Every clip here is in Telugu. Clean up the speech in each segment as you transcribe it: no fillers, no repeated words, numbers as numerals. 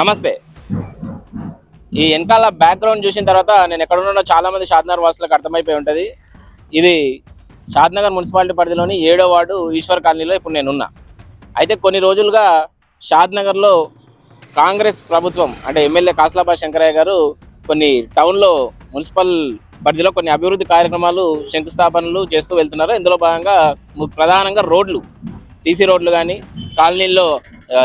నమస్తే. ఈ వెనకాల బ్యాక్గ్రౌండ్ చూసిన తర్వాత నేను ఎక్కడ ఉన్నానో చాలా మంది షాద్నగర్ వాసులకు అర్థమైపోయి ఉంటుంది. ఇది షాద్నగర్ మున్సిపాలిటీ పరిధిలోని 7వ వార్డు ఈశ్వర్ కాలనీలో ఇప్పుడు నేనున్నా. అయితే కొన్ని రోజులుగా షాద్నగర్లో కాంగ్రెస్ ప్రభుత్వం అంటే ఎమ్మెల్యే కాస్లాబా శంకరయ్య గారు కొన్ని టౌన్లో మున్సిపల్ పరిధిలో కొన్ని అభివృద్ధి కార్యక్రమాలు శంకుస్థాపనలు చేస్తూ వెళ్తున్నారు. ఇందులో భాగంగా ప్రధానంగా రోడ్లు, సీసీ రోడ్లు కానీ, కాలనీల్లో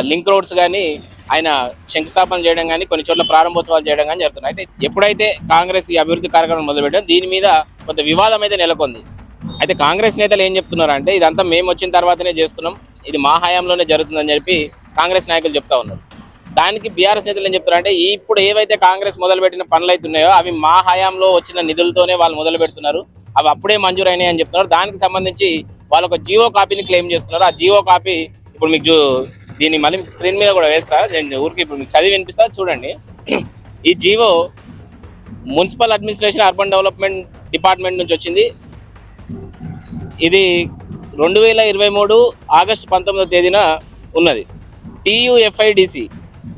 లింక్ రోడ్స్ కానీ ఆయన శంకుస్థాపన చేయడం కానీ, కొన్ని చోట్ల ప్రారంభోత్సవాలు చేయడం కానీ జరుగుతున్నాయి. అయితే ఎప్పుడైతే కాంగ్రెస్ ఈ అభివృద్ధి కార్యక్రమం మొదలుపెట్టాం, దీని మీద కొంత వివాదం అయితే నెలకొంది. అయితే కాంగ్రెస్ నేతలు ఏం చెప్తున్నారంటే ఇదంతా మేము వచ్చిన తర్వాతనే చేస్తున్నాం, ఇది మా హయాంలోనే జరుగుతుందని చెప్పి కాంగ్రెస్ నాయకులు చెప్తా ఉన్నారు. దానికి బీఆర్ఎస్ నేతలు ఏం చెప్తున్నారంటే ఇప్పుడు ఏవైతే కాంగ్రెస్ మొదలుపెట్టిన పనులు అవుతున్నాయో అవి మా హయాంలో వచ్చిన నిధులతోనే వాళ్ళు మొదలు పెడుతున్నారు, అవి అప్పుడే మంజూరైనాయి అని చెప్తున్నారు. దానికి సంబంధించి వాళ్ళు ఒక జియో కాపీని క్లెయిమ్ చేస్తున్నారు. ఆ జియో కాపీ ఇప్పుడు మీకు దీన్ని మళ్ళీ స్క్రీన్ మీద కూడా వేస్తా, నేను ఊరికి ఇప్పుడు మీకు చదివి వినిపిస్తా చూడండి. ఈ GO municipal administration urban development department నుంచి వచ్చింది. ఇది 2023 ఆగస్టు 19వ తేదీన ఉన్నది. TUFIDC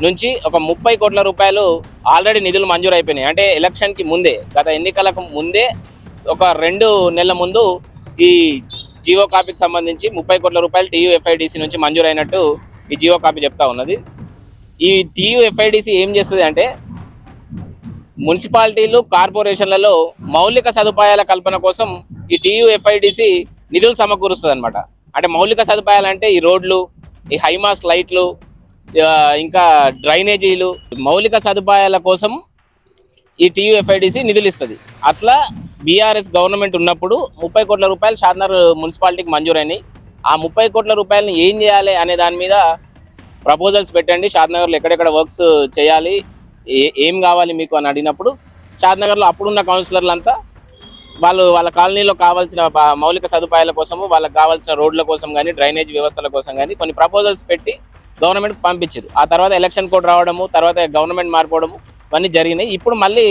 నుంచి ఒక 30 కోట్ల రూపాయలు ఆల్రెడీ నిధులు మంజూరు అయిపోయినాయి. అంటే ఎలక్షన్కి ముందే, గత ఎన్నికలకు ముందే ఒక 2 నెలల ముందు ఈ జియో కాపీకి సంబంధించి 30 కోట్ల రూపాయలు TUFIDC నుంచి మంజూరు అయినట్టు ఈ జియో కాపీ చెప్తా ఉన్నది. ఈ TUFIDC ఏం చేస్తుంది అంటే మున్సిపాలిటీలు, కార్పొరేషన్లలో మౌలిక సదుపాయాల కల్పన కోసం ఈ TUFIDC నిధులు సమకూరుస్తుంది అనమాట. అంటే మౌలిక సదుపాయాలు అంటే ఈ రోడ్లు, ఈ హైమాస్ట్ లైట్లు, ఇంకా డ్రైనేజీలు, మౌలిక సదుపాయాల కోసం ఈ TUFIDC నిధులు ఇస్తుంది. అట్లా బీఆర్ఎస్ గవర్నమెంట్ ఉన్నప్పుడు 30 కోట్ల రూపాయలు షాద్నగర్ మున్సిపాలిటీకి మంజూరైనాయి. ఆ 30 కోట్ల రూపాయలని ఏం చేయాలి అనే దాని మీద ప్రపోజల్స్ పెట్టండి, షాద్నగర్లో ఎక్కడెక్కడ వర్క్స్ చేయాలి, ఏం కావాలి మీకు అని అడిగినప్పుడు షాద్నగర్లో అప్పుడున్న కౌన్సిలర్లంతా వాళ్ళ కాలనీలో కావాల్సిన మౌలిక సదుపాయాల కోసము, వాళ్ళకి కావాల్సిన రోడ్ల కోసం కానీ, డ్రైనేజ్ వ్యవస్థల కోసం కానీ కొన్ని ప్రపోజల్స్ పెట్టి గవర్నమెంట్కి పంపించారు. ఆ తర్వాత ఎలక్షన్ కోడ్ రావడము, తర్వాత గవర్నమెంట్ మారిపోవడము ఇవన్నీ జరిగినాయి. ఇప్పుడు మళ్ళీ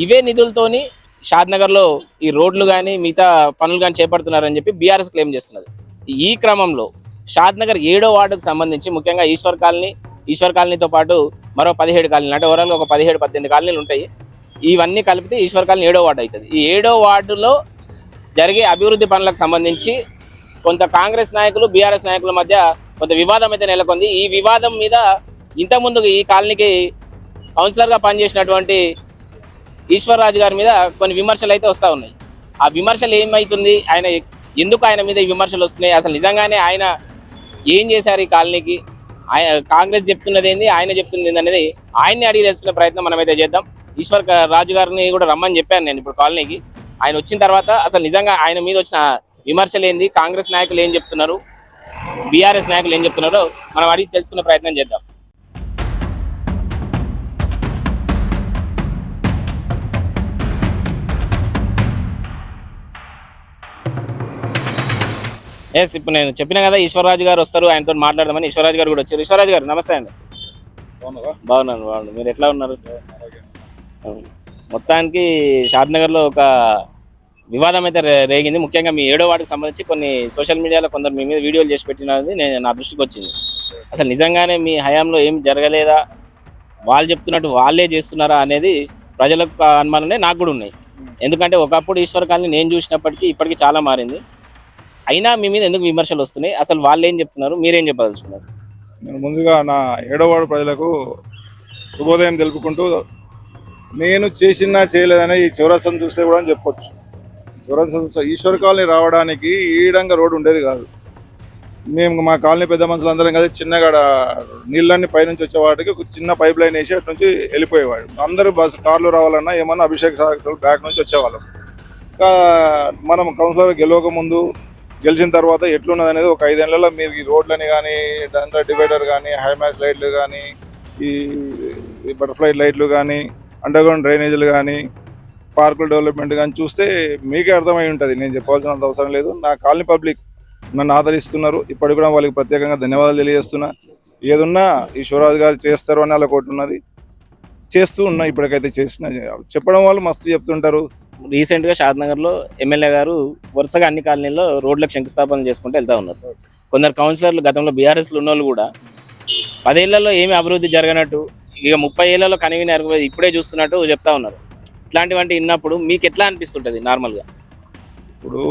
ఇవే నిధులతోని షాద్నగర్లో ఈ రోడ్లు కానీ మిగతా పనులు కానీ చేపడుతున్నారని చెప్పి బీఆర్ఎస్ క్లెయిమ్ చేస్తున్నది. ఈ క్రమంలో షాద్నగర్ 7వ వార్డుకు సంబంధించి ముఖ్యంగా ఈశ్వర్ కాలనీతో పాటు మరో 17 కాలనీలు, అంటే ఓవరాల్గా ఒక 17-18 కాలనీలు ఉంటాయి. ఇవన్నీ కలిపితే ఈశ్వర్ కాలనీ 7వ వార్డు అవుతుంది. ఈ 7వ వార్డులో జరిగే అభివృద్ధి పనులకు సంబంధించి కొంత కాంగ్రెస్ నాయకులు, బీఆర్ఎస్ నాయకుల మధ్య కొంత వివాదం అయితే నెలకొంది. ఈ వివాదం మీద ఇంతకుముందు ఈ కాలనీకి కౌన్సిలర్గా పనిచేసినటువంటి ఈశ్వర్ రాజు గారి మీద కొన్ని విమర్శలు అయితే వస్తూ ఉన్నాయి. ఆ విమర్శలు ఏమవుతుంది, ఎందుకు ఆయన మీద ఈ విమర్శలు వస్తున్నాయి, అసలు నిజంగానే ఆయన ఏం చేశారు ఈ కాలనీకి, కాంగ్రెస్ చెప్తున్నది ఏంది, ఆయన చెప్తున్నది ఏంది అనేది ఆయన్ని అడిగి తెలుసుకునే ప్రయత్నం మనమైతే చేద్దాం. ఈశ్వర్ రాజు గారిని కూడా రమ్మని చెప్పాను నేను ఇప్పుడు కాలనీకి. ఆయన వచ్చిన తర్వాత అసలు నిజంగా ఆయన మీద వచ్చిన విమర్శలు ఏంది, కాంగ్రెస్ నాయకులు ఏం చెప్తున్నారు, బీఆర్ఎస్ నాయకులు ఏం చెప్తున్నారో మనం అడిగి తెలుసుకునే ప్రయత్నం చేద్దాం. ఇప్పుడు నేను చెప్పిన కదా ఈశ్వరరాజు గారు వస్తారు, ఆయనతో మాట్లాడదామని. ఈశ్వరరాజు గారు కూడా వచ్చారు. ఈశ్వరరాజు గారు నమస్తే అండి. బాగున్నాను. మీరు ఎట్లా ఉన్నారు? మొత్తానికి షాద్నగర్లో ఒక వివాదం అయితే రేగింది. ముఖ్యంగా మీ 7వ వార్డుకి సంబంధించి కొన్ని సోషల్ మీడియాలో కొందరు మీ మీద వీడియోలు చేసి పెట్టినది నా దృష్టికి వచ్చింది. అసలు నిజంగానే మీ హయాంలో ఏం జరగలేదా, వాళ్ళు చెప్తున్నట్టు వాళ్ళే చేస్తున్నారా అనేది ప్రజలకు అనుమానమే నాకు కూడా ఉన్నాయి. ఎందుకంటే ఒకప్పుడు ఈశ్వర్ కాలనీ నేను చూసినప్పటికీ ఇప్పటికీ చాలా మారింది. అయినా మీ మీద ఎందుకు విమర్శలు వస్తున్నాయి, అసలు వాళ్ళు ఏం చెప్తున్నారు, మీరేం చెప్పదలుచుకున్నారు? నేను ముందుగా నా 7వ వార్డు ప్రజలకు శుభోదయం తెలుపుకుంటూ, నేను చేసినా చేయలేదని ఈ చౌరస్తాను చూస్తే కూడా చెప్పొచ్చు. చౌరస్తా ఈశ్వర్ కాలనీ రావడానికి ఈడంగా రోడ్డు ఉండేది కాదు. మేము మా కాలనీ పెద్ద మనుషులందరం కలిసి చిన్నగా నీళ్ళన్నీ పైనుంచి వచ్చేవాటికి ఒక చిన్న పైప్ లైన్ వేసి అటు నుంచి వెళ్ళిపోయేవాడు. అందరూ బస్సు కార్లు రావాలన్నా ఏమన్నా అభిషేక్ సాగర్ బ్యాక్ నుంచి వచ్చేవాళ్ళం. మనం కౌన్సిలర్ గెలవక ముందు, గెలిచిన తర్వాత ఎట్లున్నది అనేది ఒక 5 ఏళ్లలో మీరు ఈ రోడ్లని కానీ, దాంట్లో డివైడర్ కానీ, హైమాక్స్ లైట్లు కానీ, ఈ బటర్ఫ్లై లైట్లు కానీ, అండర్గ్రౌండ్ డ్రైనేజీలు కానీ, పార్కుల డెవలప్మెంట్ కానీ చూస్తే మీకే అర్థమై ఉంటుంది. నేను చెప్పాల్సినంత అవసరం లేదు. నా కాలనీ పబ్లిక్ నన్ను ఆదరిస్తున్నారు. ఇప్పటికి కూడా వాళ్ళకి ప్రత్యేకంగా ధన్యవాదాలు తెలియజేస్తున్నా. ఏదున్నా ఈశ్వరరాజు గారు చేస్తారు అని అలా ఒకటి ఉన్నది, చేస్తూ ఉన్నా. ఇప్పటికైతే చేసిన చెప్పడం వాళ్ళు మస్తు చెప్తుంటారు. రీసెంట్గా షాద్నగర్లో ఎమ్మెల్యే గారు వరుసగా అన్ని కాలనీల్లో రోడ్లకు శంకుస్థాపన చేసుకుంటూ వెళ్తూ ఉన్నారు. కొందరు కౌన్సిలర్లు, గతంలో బీఆర్ఎస్లో ఉన్న వాళ్ళు కూడా 10 ఏళ్లలో ఏమి అభివృద్ధి జరగనట్టు, ఇక 30 ఏళ్లలో కనివిన ఇప్పుడే చూస్తున్నట్టు చెప్తా ఉన్నారు. ఇట్లాంటివంటి విన్నప్పుడు మీకు ఎట్లా అనిపిస్తుంటది నార్మల్గా? ఇప్పుడు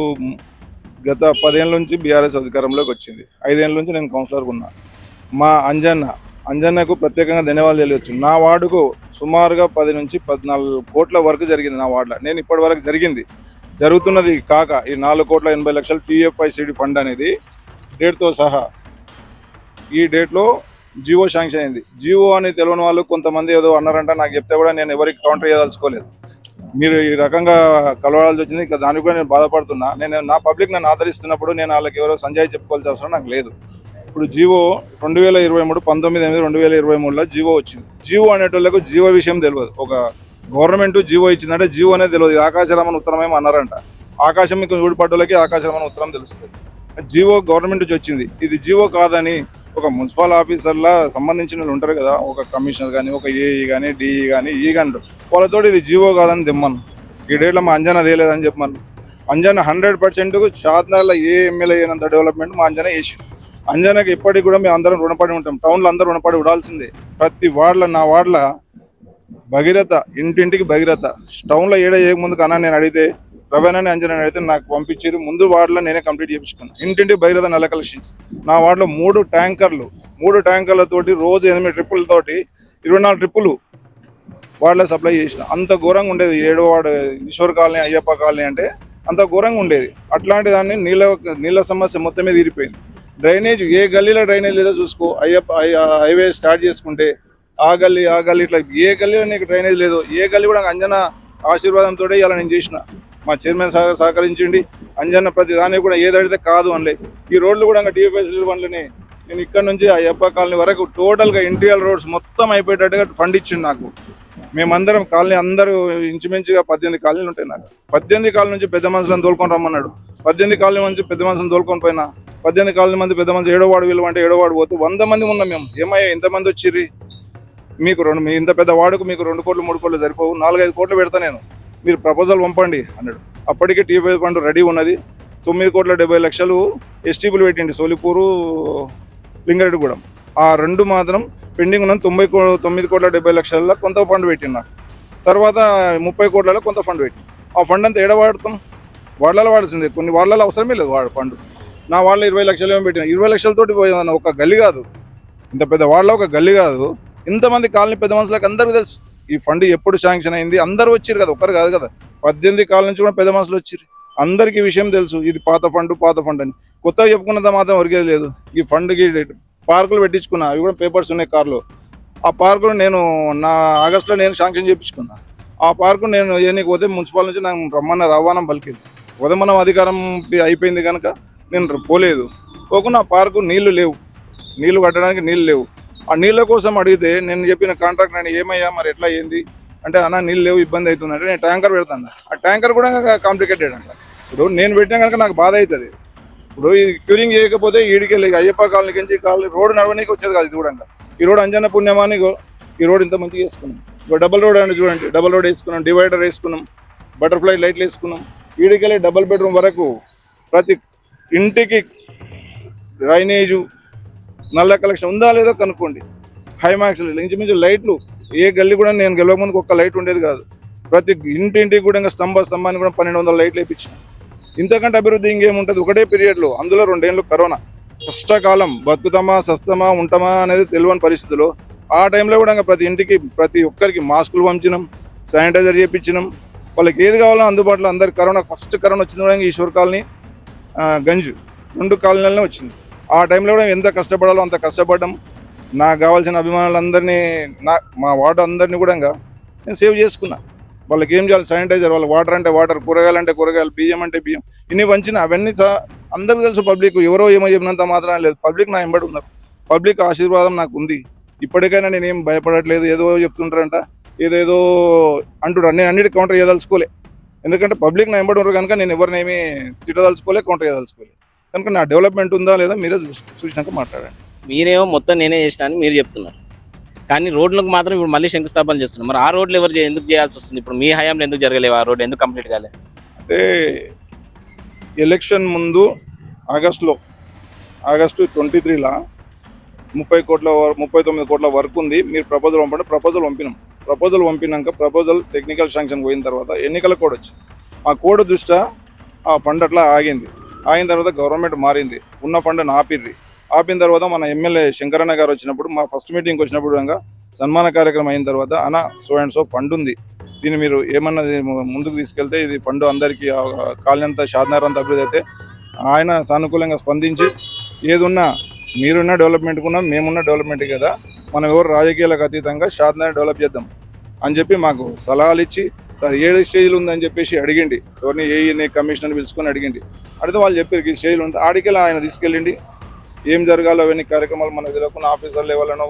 గత 10 ఏళ్ళ నుంచి బీఆర్ఎస్ అధికారంలోకి వచ్చింది. 5 ఏళ్ళ నుంచి నేను కౌన్సిలర్గా ఉన్నా. మా అంజన్నకు ప్రత్యేకంగా ధన్యవాదాలు తెలియచ్చు. నా వార్డుకు సుమారుగా 10 నుంచి 14 కోట్ల వరకు జరిగింది నా వార్డులో. నేను ఇప్పటి వరకు జరుగుతున్నది కాక ఈ 4,80,00,000 TFICD ఫండ్ అనేది డేట్తో సహా ఈ డేట్లో జియో శాంక్షన్ అయింది. జియో అని తెలియని వాళ్ళు కొంతమంది ఏదో అన్నారంట, నాకు చెప్తే కూడా నేను ఎవరికి కౌంటర్ చేయదలుచుకోలేదు. మీరు ఈ రకంగా కలవాల్సి వచ్చింది, ఇంకా దానికి కూడా నేను బాధపడుతున్నా. నా పబ్లిక్ నన్ను ఆదరిస్తున్నప్పుడు నేను వాళ్ళకి ఎవరో సంజయ్ చెప్పుకోవాల్సిన అవసరం నాకు లేదు. ఇప్పుడు జియో 2023 19/8/2023లో జియో వచ్చింది. జియో అనేటోళ్ళకు జియో విషయం తెలియదు. ఒక గవర్నమెంట్ జియో ఇచ్చిందంటే జియో అనేది తెలియదు. ఇది ఆకాశరామన్ ఉత్తరం ఏమో అన్నారంట. ఆకాశం మీకు ఊడిపడ్డోళ్ళకి ఆకాశరామన్ ఉత్తరం తెలుస్తుంది. జియో గవర్నమెంట్ నుంచి వచ్చింది. ఇది జియో కాదని ఒక మున్సిపల్ ఆఫీసర్లా సంబంధించిన వాళ్ళు ఉంటారు కదా, ఒక కమిషనర్ కానీ, ఒక ఏఈ కానీ, డిఈ కానీ, ఈ కానీ వాళ్ళతో ఇది జియో కాదని దిమ్మను. ఈ డేట్లో మా అంజనా తేలేదని చెప్పమను. అంజనా 100% షాద్నగర్లో ఏ ఎమ్మెల్యే అయినంత డెవలప్మెంట్ మా అంజనా చేసి. అంజనాకి ఇప్పటికి కూడా మేము అందరం రుణపడి ఉంటాం. టౌన్లో అందరూ రుణపడి ఉండాల్సిందే. ప్రతి వార్డులో, నా వార్డులో భగీరథ, ఇంటింటికి భగీరథ. టౌన్లో ఏడ చేయకముందుకు అన్న నేను అడిగితే, రవేణని అంజనా అడిగితే నాకు పంపించారు. ముందు వార్డులో నేనే కంప్లీట్ చేయించుకున్నాను. ఇంటింటికి భగీరథ నల్ల కలెక్షన్. నా వార్డులో 3 ట్యాంకర్లతోటి రోజు 8 ట్రిప్పులతోటి 24 ట్రిప్పులు వార్డులో సప్లై చేసిన. అంత ఘోరంగా ఉండేది 7వ ward Eshwar colony, Ayyappa colony అంటే అంత ఘోరంగా ఉండేది. అట్లాంటి దాన్ని నీళ్ళ సమస్య మొత్తమే తీరిపోయింది. డ్రైనేజ్, ఏ గల్లీలో డ్రైనేజ్ లేదో చూసుకో. హైవే స్టార్ట్ చేసుకుంటే ఆ గల్లీ ఇట్లా ఏ గల్లీలో నీకు డ్రైనేజ్ లేదు. ఏ గల్లీ కూడా అంజనా ఆశీర్వాదంతో ఇలా నేను చేసిన. మా చైర్మన్ సహకరించండి. అంజన్న ప్రతి దాన్ని కూడా ఏదైతే కాదు అనలే. ఈ రోడ్లు కూడా TFICD ఫండ్లని నేను ఇక్కడ నుంచి అయ్యప్ప కాలనీ వరకు టోటల్గా ఇంటీరియర్ రోడ్స్ మొత్తం అయిపోయేటట్టుగా ఫండ్ ఇచ్చింది నాకు. మేమందరం కాలనీ అందరూ ఇంచుమించుగా 18 కాలనీలు ఉంటాయి నాకు. 18 కాలనీ నుంచి పెద్ద మనుషులను తోలుకొని రమ్మన్నాడు. 18 కాలనీ నుంచి పెద్ద మనుషులను తోలుకొని పోయినా. 18 కాలనీ మంది పెద్ద మనుషులు 7వ వార్డు వీళ్ళు అంటే 7వ వార్డు పోతే 100 మంది ఉన్నాం మేము. ఏమయ్యా ఇంతమంది వచ్చిర్రి, మీకు మీ ఇంత పెద్ద వార్డుకు మీకు 2 కోట్లు 3 కోట్లు సరిపోవు, 4-5 కోట్లు పెడతా నేను, మీరు ప్రపోజల్ పంపండి అన్నాడు. అప్పటికే TFI ఫండ్ రెడీ ఉన్నది. 9,70,00,000 ఎస్టీపీలు పెట్టిండి సోలిపూరు, లింగారెడ్డిగూడెం. ఆ 2 మాత్రం పెండింగ్ ఉన్న 9,70,00,000 కొంత ఫండ్ పెట్టింది నాకు. తర్వాత 30 కోట్లలో కొంత ఫండ్ పెట్టి ఆ ఫండ్ అంతా ఏడ వాడుతాం? వార్డులలో వాడాల్సిందే. కొన్ని వార్డులలో అవసరమే లేదు ఫండ్. నా వార్డులో 20 లక్షలు ఏమో పెట్టిన. 20 లక్షలతోటి పోయిందన్న. ఒక గల్లీ కాదు, ఇంత పెద్ద వార్డులో ఒక గల్లీ కాదు, ఇంతమంది కాలనీ పెద్ద మనుషులకు అందరికీ తెలుసు ఈ ఫండ్ ఎప్పుడు శాంక్షన్ అయింది. అందరూ వచ్చారు కదా, ఒక్కరు కాదు కదా. 18 కాలనీ నుంచి కూడా పెద్ద మనుషులు వచ్చారు. అందరికీ విషయం తెలుసు. ఇది పాత ఫండ్ అని. కొత్తగా చెప్పుకున్నంత మాత్రం ఒరిగేది లేదు. ఈ ఫండ్కి పార్కులు పెట్టించుకున్నా. అవి కూడా పేపర్స్ ఉన్నాయి కార్లో. ఆ పార్కులు నేను ఆగస్టులో నేను శాంక్షన్ చేయించుకున్నా. ఆ పార్కు నేను ఏనికి పోతే మున్సిపల్ నుంచి నాకు రవాణం పలికింది. ఉదయం మనం అధికారం అయిపోయింది కనుక నేను పోలేదు. పోకుండా ఆ పార్కు నీళ్లు కట్టడానికి నీళ్ళు లేవు. ఆ నీళ్ళ కోసం అడిగితే నేను చెప్పిన కాంట్రాక్ట్ నేను ఏమయ్యా మరి ఎట్లా అయ్యింది అంటే, అన్న నీళ్ళు లేవు, ఇబ్బంది అవుతుంది అంటే నేను ట్యాంకర్ పెడతాను. ఆ ట్యాంకర్ కూడా కాంప్లికేటెడ్ అంట. ఇప్పుడు నేను పెట్టినా కనుక నాకు బాధ అవుతుంది. ఇప్పుడు ఈ క్యూరింగ్ చేయకపోతే ఈడికెళ్ళి అయ్యప్ప కాలనీకి నుంచి రోడ్డు నడవడానికి వచ్చేది కాదు. ఇది కూడా ఈ రోడ్ అంజన పుణ్యమాని ఈ రోడ్ ఇంత మంచిగా వేసుకున్నాం. ఇప్పుడు డబుల్ రోడ్ అండి చూడండి, డబుల్ రోడ్ వేసుకున్నాం, డివైడర్ వేసుకున్నాం, బటర్ఫ్లై లైట్లు వేసుకున్నాం. ఈడికెళ్ళి డబుల్ బెడ్రూమ్ వరకు ప్రతి ఇంటికి డ్రైనేజు నల్ల కలెక్షన్ ఉందా లేదో కనుక్కోండి. హైమాక్స్ ఇంచుమించు లైట్లు ఏ గల్లీ కూడా నేను గెలవక ముందుకు ఒక్క లైట్ ఉండేది కాదు. ప్రతి ఇంటింటికి కూడా స్తంభాన్ని కూడా 1200 లైట్లు వేయించిన. ఇంతకంటే అభివృద్ధి ఇంకేముంటుంది? ఒకటే పీరియడ్లో, అందులో 2 ఏళ్ళు కరోనా కష్టకాలం, బతుకుతామా సస్తమా ఉంటామా అనేది తెలియని పరిస్థితుల్లో ఆ టైంలో కూడా ప్రతి ఇంటికి ప్రతి ఒక్కరికి మాస్కులు పంచినాం, శానిటైజర్ చేయించినాం. వాళ్ళకి ఏది కావాలో అందుబాటులో అందరికి. ఫస్ట్ కరోనా వచ్చింది కూడా ఈశ్వర్ కాలనీ, గంజ్ 2 కాలనీలనే వచ్చింది. ఆ టైంలో కూడా ఎంత కష్టపడాలో అంత కష్టపడ్డాం. నాకు కావాల్సిన అభిమానులందరినీ, మా వార్డు అందరినీ కూడా నేను సేవ్ చేసుకున్నా. వాళ్ళకి ఏం చేయాలి? శానిటైజర్, వాళ్ళ వాటర్ అంటే వాటర్, కూరగాయలు అంటే కూరగాయలు, బియ్యం అంటే బియ్యం, ఇన్ని వంచిన. అవన్నీ అందరికీ తెలుసు. పబ్లిక్ ఎవరో ఏమో చెప్పినంత మాత్రం లేదు. పబ్లిక్ నా వెంబడి ఉన్నారు. పబ్లిక్ ఆశీర్వాదం నాకు ఉంది. ఇప్పటికైనా నేనేం భయపడట్లేదు. ఏదో చెప్తుంటారంట, ఏదేదో అంటున్నారు. నేను అన్నిటి కౌంటర్ చేయదలుచుకోలే. ఎందుకంటే పబ్లిక్ నా వెంబడి ఉన్నారు కనుక నేను ఎవరినేమి తిట్టదలుచుకోలే, కౌంటర్ చేయదలుచుకోలే. కనుక నా డెవలప్మెంట్ ఉందా లేదా మీరే చూసినాక మాట్లాడండి. మీరేమో మొత్తం నేనే చేసినా అని మీరు చెప్తున్నారు, కానీ రోడ్లకు మాత్రం ఇప్పుడు మళ్ళీ శంకుస్థాపన చేస్తున్నారు. మరి ఆ రోడ్లు ఎందుకు చేయాల్సి వస్తుంది? ఇప్పుడు మీ హయాంలో ఎందుకు జరగలేవు? ఆ రోడ్ ఎందుకు కంప్లీట్ కాలే? అంటే ఎలక్షన్ ముందు ఆగస్టు 23లా 39 కోట్ల వర్క్ ఉంది, మీరు ప్రపోజల్ పంపండి. ప్రపోజల్ పంపినాక ప్రపోజల్ టెక్నికల్ శాంక్షన్ పోయిన తర్వాత ఎన్నికల కోడ్ వచ్చింది. ఆ కోడ్ దృష్ట్యా ఆ ఫండ్ అట్లా ఆగిన తర్వాత గవర్నమెంట్ మారింది, ఉన్న ఫండ్ ఆపిన తర్వాత మన ఎమ్మెల్యే శంకరన్న గారు వచ్చినప్పుడు, మా ఫస్ట్ మీటింగ్కి వచ్చినప్పుడు కనుక సన్మాన కార్యక్రమం అయిన తర్వాత అన్న సో అండ్ సో ఫండ్ ఉంది, దీన్ని మీరు ఏమన్నా ముందుకు తీసుకెళ్తే ఇది ఫండ్ అందరికీ కాలనీ అంతా షాద్నగర్ అంతా అభివృద్ధి అయితే ఆయన సానుకూలంగా స్పందించి ఏదున్నా మీరున్న డెవలప్మెంట్కున్నా మేమున్న డెవలప్మెంట్ కదా, మనం ఎవరు రాజకీయాలకు అతీతంగా షాద్నగర్ డెవలప్ చేద్దాం అని చెప్పి మాకు సలహాలు ఇచ్చి 7 స్టేజ్లు ఉందని చెప్పేసి అడిగిండి. ఎవరిని ఏఈని కమిషనర్ పిలుచుకొని అడిగిండి. అడిగితే వాళ్ళు చెప్పారు ఈ స్టేజ్లు ఉంది. ఆడికెళ్ళి ఆయన తీసుకెళ్ళిండి, ఏం జరగాలో అవన్నీ కార్యక్రమాలు మనకు తెలియకుండా ఆఫీసర్ లెవెల్ అనో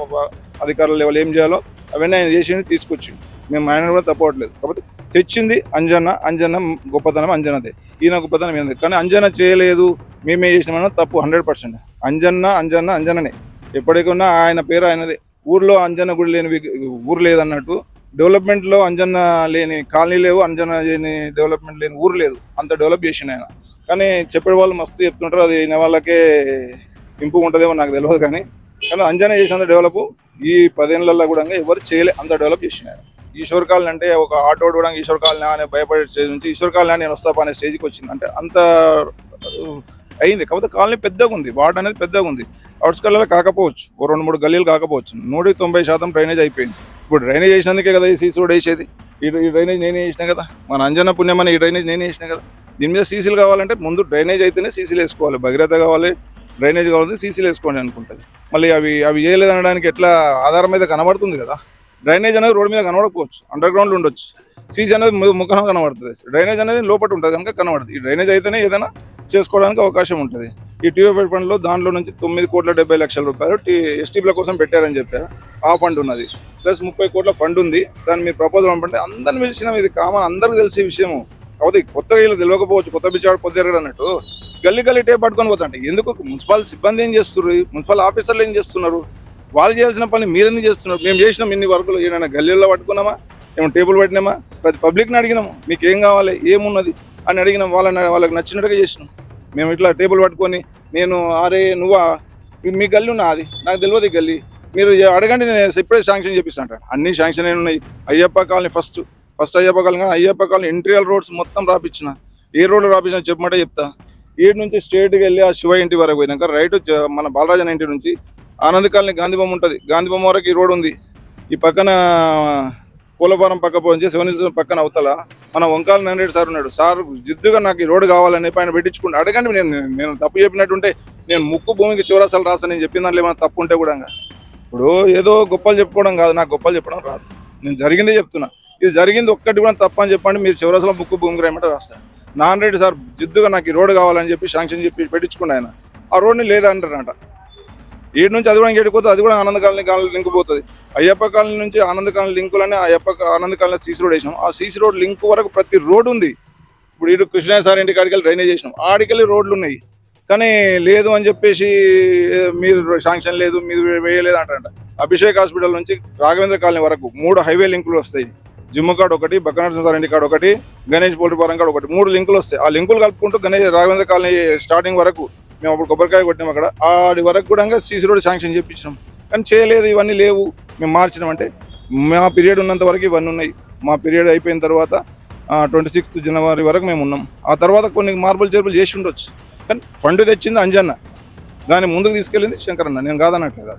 అధికారుల లెవెల్ ఏం చేయాలో అవన్నీ ఆయన చేసి తీసుకొచ్చింది. మేము ఆయన కూడా తప్పవట్లేదు. కాకపోతే తెచ్చింది అంజన్న గొప్పతనం అంజనదే, ఈయన గొప్పతనం ఏంది. కానీ అంజన చేయలేదు మేమే చేసినామన్నా తప్పు 100%. అంజననే ఎప్పటికన్నా ఆయన పేరు ఆయనదే. ఊర్లో అంజన గుడి లేని ఊరు లేదన్నట్టు, డెవలప్మెంట్లో అంజన్న లేని కాలనీ లేవు, అంజన లేని డెవలప్మెంట్ లేని ఊరు లేదు, అంత డెవలప్ చేసిండు ఆయన. కానీ చెప్పే వాళ్ళు మస్తు చెప్తుంటారు, అది వినే వాళ్ళకే ఇంపు ఉంటుందేమో నాకు తెలియదు. కానీ అంజన చేసినంత డెవలప్ ఈ 10 ఏళ్లలో కూడా ఎవరు చేయలే, అంత డెవలప్ చేసిన ఆయన. ఈశ్వర్ కాలనీ అంటే ఒక ఆటో కూడా ఈశ్వర్ కాలనీ అనే భయపడే స్టేజ్ నుంచి ఈశ్వర్ కాలనీ నేను వస్తాపా అనే స్టేజ్కి వచ్చింది. అంటే అంత అయింది. కాకపోతే కాలనీ పెద్దగా ఉంది, వార్డు అనేది పెద్దగా ఉంది. అవుట్స్కట్లలో కాకపోవచ్చు, 2-3 గల్లీలు కాకపోవచ్చు, 190% డ్రైనేజ్ అయిపోయింది. ఇప్పుడు డ్రైనేజ్ చేసినందుకే కదా ఈ సీసీ రోడ్ వేసేది. ఈ డ్రైనేజ్ నేనే చేసినా కదా, మన అంజన పుణ్యమని ఈ డ్రైనేజ్ నేనే చేసినా కదా. దీని మీద సీసీలు కావాలంటే ముందు డ్రైనేజ్ అయితేనే సీసీలు వేసుకోవాలి, భగీరథ కావాలి, డ్రైనేజ్ కావాలి, సీసీలు వేసుకోండి అనుకుంటుంది. మళ్ళీ అవి చేయలేదు అనడానికి ఎట్లా ఆధారం మీద కనబడుతుంది కదా. డ్రైనేజ్ అనేది రోడ్డు మీద కనబడకపోవచ్చు, అండర్ గ్రౌండ్లో ఉండొచ్చు. సీసీ అనేది ముఖం కనబడుతుంది, డ్రైనేజ్ అనేది లోపల ఉంటుంది కనుక కనబడుతుంది. ఈ డ్రైనేజ్ అయితేనే ఏదైనా చేసుకోవడానికి అవకాశం ఉంటుంది. ఈ టీఓపీ ఫండ్లో దాంట్లో నుంచి 9,70,00,000 రూపాయలు ఎస్టీపీల కోసం పెట్టారని చెప్పారు. ఆ ఫండ్ ఉన్నది, ప్లస్ 30 కోట్ల ఫండ్ ఉంది. దాన్ని మీరు ప్రపోజల్ పంపండి. అందరిని పిలిచినాం, ఇది కామన్ అందరికి తెలిసే విషయము. కాకపోతే కొత్తగా వీళ్ళు తెలియకపోవచ్చు, కొత్త బిచ్చాడు పొద్దురు అన్నట్టు గల్లీ టేప్ పట్టుకొని పోతాంటే ఎందుకు? మున్సిపల్ సిబ్బంది ఏం చేస్తున్నారు, మున్సిపల్ ఆఫీసర్లు ఏం చేస్తున్నారు, వాళ్ళు చేయాల్సిన పని మీరెందుకు చేస్తున్నారు? మేము చేసినాం ఇన్ని వర్కులు, ఏమైనా గల్లీల్లో పట్టుకున్నామా, ఏమైనా టేబుల్ పెట్టినామా, ప్రతి పబ్లిక్ని అడిగినాము మీకు ఏం కావాలి ఏమున్నది అని అడిగినాం. వాళ్ళకి నచ్చినట్టుగా చేసినాం. మేము ఇట్లా టేబుల్ పట్టుకొని నేను అరే నువ్వా మీ గల్లీ ఉన్నా, అది నాకు తెలియదు, ఈ గల్లీ మీరు అడగండి నేను ఇప్పుడే శాంక్షన్ చేపిస్తాను. అన్ని శాంక్షన్ అయిన ఉన్నాయి. Ayyappa colony first Ayyappa colony, కానీ అయ్యప్ప కాలనీ ఇంటీరియర్ రోడ్స్ మొత్తం రాపించిన. ఏ రోడ్లు రాపించిన చెప్పమంటే చెప్తా. ఈడు నుంచి స్ట్రేట్గా వెళ్ళి ఆ శివ ఇంటి వరకు పోయినాక రైట్ మన బాలరాజన్ ఇంటి నుంచి ఆనంద్ కాలనీ గాంధీ బొమ్మ ఉంటుంది, గాంధీ బొమ్మ వరకు ఈ రోడ్ ఉంది. ఈ పక్కన కోలఫారం పక్క పోయి 7 Hills పక్కన అవతల మన వంకాల నారాయణ సార్ ఉన్నాడు. సార్ జిద్దుగా నాకు ఈ రోడ్డు కావాలని ఆయన పెట్టించుకుంటా. అడగండి, నేను తప్పు చెప్పినట్టుంటే నేను ముక్కు భూమికి చివరాసాలు రాస్తాను. నేను చెప్పిన దాంట్లో ఏమైనా తప్పు ఉంటే కూడా ఇప్పుడు ఏదో గొప్పలు చెప్పుకోవడం కాదు, నాకు గొప్పలు చెప్పడం రాదు. నేను జరిగిందే చెప్తున్నా. ఇది జరిగింది ఒక్కటి కూడా తప్పు అని చెప్పండి, మీరు చివరాసలో ముక్కు భూమికి రాయమంటే రాస్తాను. నారాయణ సార్ జిద్దుగా నాకు ఈ రోడ్డు కావాలని చెప్పి శాంక్షన్ చెప్పి పెట్టించుకుంటా. ఆయన ఆ రోడ్ని లేదంటారంట. ఈడు నుంచి అది కూడా ఇంకెడిపోతుంది, అది కూడా ఆనంద కాలనీ లింక్ పోతుంది. అయ్యప్ప కాలనీ నుంచి ఆనంద కాలనీ లింకులని ఆనంద కాలనీ సీసీ రోడ్ వేసినాం. ఆ సీసీ రోడ్ లింక్ వరకు ప్రతి రోడ్డు ఉంది. ఇప్పుడు ఇటు కృష్ణయ్య సార్ ఇంటికి ఆడికెళ్ళి డ్రైనేజ్ చేసినాం, ఆడికెళ్ళి రోడ్లు ఉన్నాయి. కానీ లేదు అని చెప్పేసి మీరు శాంక్షన్ లేదు, మీరు వేయలేదు అంటారంట. అభిషేక్ హాస్పిటల్ నుంచి రాఘవేంద్ర కాలనీ వరకు 3 హైవే లింకులు వస్తాయి. జిమ్ కాడ ఒకటి, బక్కనరసింహ సార్ ఇంటి కాడ ఒకటి, గణేష్ పోల్ట్రీపాలెం కాడ ఒకటి, 3 లింకులు వస్తాయి. ఆ లింకులు కలుపుకుంటూ రాఘవేంద్ర కాలనీ స్టార్టింగ్ వరకు మేము అప్పుడు కొబ్బరికాయ కొట్టినాం. అక్కడ ఆడి వరకు కూడా సీసీ రోడ్ శాంక్షన్ చేయించినాం. కానీ చేయలేదు, ఇవన్నీ లేవు, మేము మార్చినాం. అంటే మా పీరియడ్ ఉన్నంత వరకు ఇవన్నీ ఉన్నాయి. మా పీరియడ్ అయిపోయిన తర్వాత 26 జనవరి వరకు మేము ఉన్నాం. ఆ తర్వాత కొన్ని మార్పులు చేర్పులు చేసి ఉండొచ్చు. కానీ ఫండ్ తెచ్చింది అంజన్న, దాన్ని ముందుకు తీసుకెళ్ళింది శంకరన్న, నేను కాదనట్లేదు.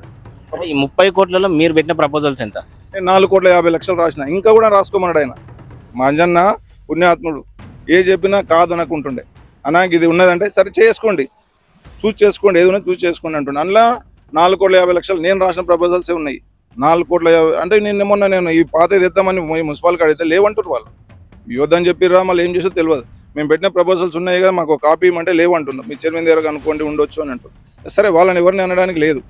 అది ఈ 30 కోట్లలో మీరు పెట్టిన ప్రపోజల్స్ ఎంత? నేను 4,50,00,000 రాసిన, ఇంకా కూడా రాసుకోమన్నాడు ఆయన. మా అంజన్న పుణ్యాత్ముడు, ఏ చెప్పినా కాదు అనుకుంటుండే. అనాకి ఇది ఉన్నదంటే సరే చేసుకోండి, చూస్ చేసుకోండి, ఏదైనా చూస్ చేసుకోండి అంటుండే. అందులో 4,50,00,000 నేను రాసిన ప్రపోజల్సే ఉన్నాయి. 4,50,00,000 అంటే నేను ఈ పాత తెద్దామని మున్సిపాలిటీ అడిగితే లేవంటారు వాళ్ళు. ఇవ్వద్దని చెప్పిర్రా, మళ్ళీ ఏం చేసో తెలియదు. మేము పెట్టిన ప్రపోజల్స్ ఉన్నాయి కదా, మాకు కాపీ ఇవ్వమంటే లేవంటున్నాం. మీ చైర్మన్ దగ్గర అనుకోండి ఉండొచ్చు అని అంటారు. సరే వాళ్ళని ఎవరిని అనడానికి లేదు.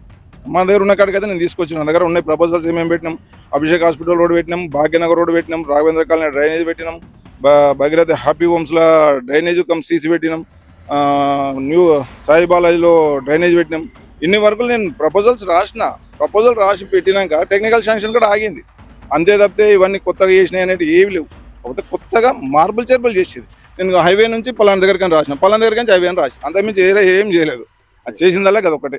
మన దగ్గర ఉన్న కాడికైతే నేను తీసుకొచ్చిన. నా దగ్గర ఉన్నాయి ప్రపోజల్స్. ఏమేమి పెట్టినాం? అభిషేక్ హాస్పిటల్ రోడ్ పెట్టినాం, భాగ్యనగర్ రోడ్ పెట్టినాం, రాఘవేంద్ర కాలనీ డ్రైనేజ్ పెట్టినాం, భగీరథ హ్యాపీ హోమ్స్లో డ్రైనేజ్ కమ్ సీసీ పెట్టినాం, న్యూ సాయి బాలాజీలో డ్రైనేజ్ పెట్టినాం. ఇన్ని వరకు నేను ప్రపోజల్స్ ప్రపోజల్ రాసి పెట్టినాక టెక్నికల్ శాంక్షన్ కూడా ఆగింది. అంతే తప్పితే ఇవన్నీ కొత్తగా చేసినాయి అనేవి ఏవి లేవు. కాకపోతే కొత్తగా మార్పులు చేర్పులు చేసేది. నేను హైవే నుంచి పలానా దగ్గరికి రాసిన, పలానా దగ్గర నుంచి హైవే అని రాసి, అంతకుమించి ఏం చేయలేదు. అది చేసిందల్లా కదా ఒకటే.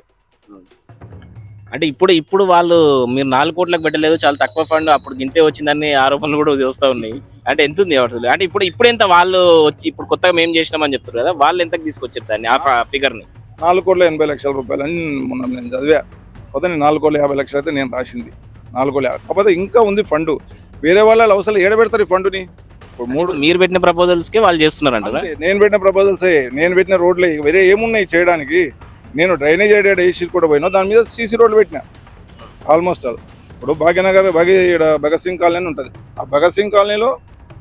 అంటే ఇప్పుడు వాళ్ళు మీరు 4 కోట్లకు పెట్టలేదు, చాలా తక్కువ ఫండ్, అప్పుడు గింతే వచ్చిందని ఆరోపణలు కూడా చూస్తా ఉన్నాయి. అంటే ఎంత ఉంది అసలు? అంటే ఇప్పుడు ఎంత వాళ్ళు వచ్చి ఇప్పుడు కొత్తగా మేము చేసినామని చెప్తారు కదా, వాళ్ళు ఎంతకు తీసుకొచ్చారు దాన్ని, ఆ ఫిగర్ ని? 4,80,00,000 అని మొన్న నేను చదివా. కాకపోతే నేను 4,50,00,000 అయితే నేను రాసింది. 4,50,000 కాకపోతే ఇంకా ఉంది ఫండ్. వేరే వాళ్ళు అవసరం ఏడబెడతారు ఈ ఫండ్ని. ఇప్పుడు మూడు మీరు పెట్టిన ప్రపోజల్స్ కి వాళ్ళు చేస్తున్నారంటారా? అంతే, నేను పెట్టిన ప్రపోజల్సే, నేను పెట్టిన రోడ్లే, వేరే ఏమున్నాయి చేయడానికి? నేను డ్రైనేజ్ ఏరియా వేసి కూడా పోయినా, దాని మీద సీసీ రోడ్లు పెట్టినా ఆల్మోస్ట్ ఆల్. ఇప్పుడు భాగ్యనగర్ భగత్ సింగ్ కాలనీ అని ఉంటుంది. ఆ భగత్ సింగ్ కాలనీలో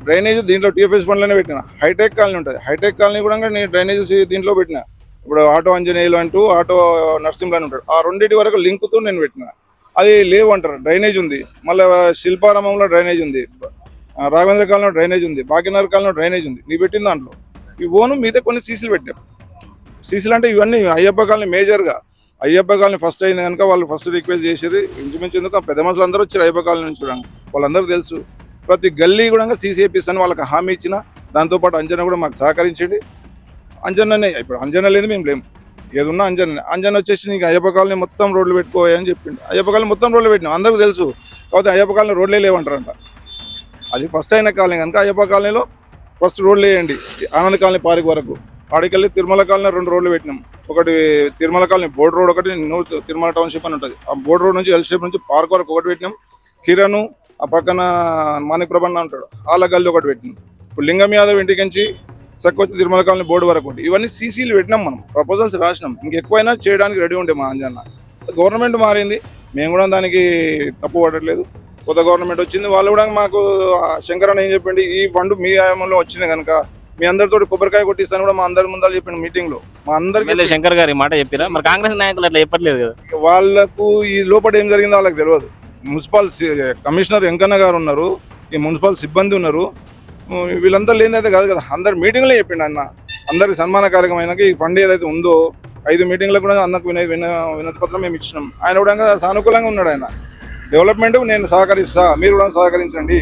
డ్రైనేజ్ దీంట్లో టీఎఫ్ఎస్ ఫండ్లోనే పెట్టిన. హైటెక్ కాలనీ ఉంటుంది, హైటెక్ కాలనీ కూడా నేను డ్రైనేజ్ దీంట్లో పెట్టిన. ఇప్పుడు ఆటో ఆంజనేయులు అంటూ ఆటో నర్సింహులు అని ఉంటాడు, ఆ రెండింటి వరకు లింక్తో నేను పెట్టిన. అది లేవు అంటారు. డ్రైనేజ్ ఉంది, మళ్ళీ శిల్పారామంలో డ్రైనేజ్ ఉంది, రాఘవేంద్ర కాలనీలో డ్రైనేజ్ ఉంది, భాగ్యనగర్ కాలనీలో డ్రైనేజ్ ఉంది. నీ పెట్టిన దాంట్లో ఈ ఓను మీద కొన్ని సీసీలు పెట్టాం. సీసీలు అంటే ఇవన్నీ అయ్యప్ప కాలనీ మేజర్గా. అయ్యప్ప కాలనీ ఫస్ట్ అయింది కనుక వాళ్ళు ఫస్ట్ రిక్వెస్ట్ చేసారు. ఇంచుమించు ఎందుకు పెద్ద మనుషులు అందరూ వచ్చారు అయ్యప్ప కాలనీ నుంచి చూడండి, వాళ్ళందరూ తెలుసు. ప్రతి గల్లీ కూడా సీసీ వేపిస్తాను వాళ్ళకి హామీ ఇచ్చిన. దాంతోపాటు అంజన కూడా మాకు సహకరించండి. అంజననే ఇప్పుడు అంజన లేదు మేము లేము, ఏదున్నా అంజన వచ్చేసి నీకు అయ్యప్ప కాలనీ మొత్తం రోడ్లు పెట్టుకోవాలని చెప్పిండు. అయ్యప్ప కాలనీ మొత్తం రోడ్లు పెట్టినాం, అందరికీ తెలుసు. కాకపోతే అయ్యప్ప కాలనీ రోడ్లే లేవంటారంట. అది ఫస్ట్ అయిన కాలనీ కనుక అయ్యప్ప కాలనీలో ఫస్ట్ రోడ్లు వేయండి. ఆనంద్ కాలనీ పార్క్ వరకు, ఆడికెళ్ళి తిరుమల కాలనీ 2 రోడ్లు పెట్టినాం. ఒకటి తిరుమల కాలనీ బోర్డు రోడ్, ఒకటి నూత్ తిరుమల టౌన్షిప్ అని ఉంటుంది. ఆ బోర్డు రోడ్ నుంచి ఎల్ షేప్ నుంచి పార్క్ వరకు ఒకటి పెట్టినాం. కిరణ్ ఆ పక్కన మాణిక్ ప్రభన్న ఉంటాడు, వాళ్ళ గల్లి ఒకటి పెట్టినాం. ఇప్పుడు లింగం యాదవ్ ఇంటికించి సక్కొచ్చి తిరుమల కాలనీ బోర్డు వరకు ఒకటి. ఇవన్నీ సీసీలు పెట్టినాం, మనం ప్రపోజల్స్ రాసినాం. ఇంకెక్కువైనా చేయడానికి రెడీ ఉండే మా అంజన్న. గవర్నమెంట్ మారింది, మేము కూడా దానికి తప్పు పడట్లేదు. కొత్త గవర్నమెంట్ వచ్చింది, వాళ్ళు కూడా మాకు శంకరన్న ఏం చెప్పండి, ఈ ఫండ్ మీ ఆయంలో వచ్చింది కనుక మీ అందరితో కొబ్బరికాయ కొట్టిస్తాను కూడా మా అందరి ముందర చెప్పిన మీటింగ్ లో. మా అందరికి శంకర్ గారి మాట చెప్పారా? మరి కాంగ్రెస్ నాయకులు అట్లా చెప్పట్లేదు కదా. వాళ్ళకు ఈ లోపల ఏం జరిగిందో వాళ్ళకి తెలియదు. మున్సిపల్ కమిషనర్ వెంకన్న గారు ఉన్నారు, ఈ మున్సిపల్ సిబ్బంది ఉన్నారు, వీళ్ళంతా లేనిదైతే కాదు కదా. అందరు మీటింగ్లో చెప్పిండు అన్న. అందరికి సన్మాన కార్యక్రమానికి ఈ ఫండ్ ఏదైతే ఉందో 5 మీటింగ్లకు కూడా అన్నకు వినతి పత్రం మేము ఇచ్చినాం. ఆయన కూడా సానుకూలంగా ఉన్నాడు. ఆయన డెవలప్మెంట్ నేను సహకరిస్తా, మీరు కూడా సహకరించండి,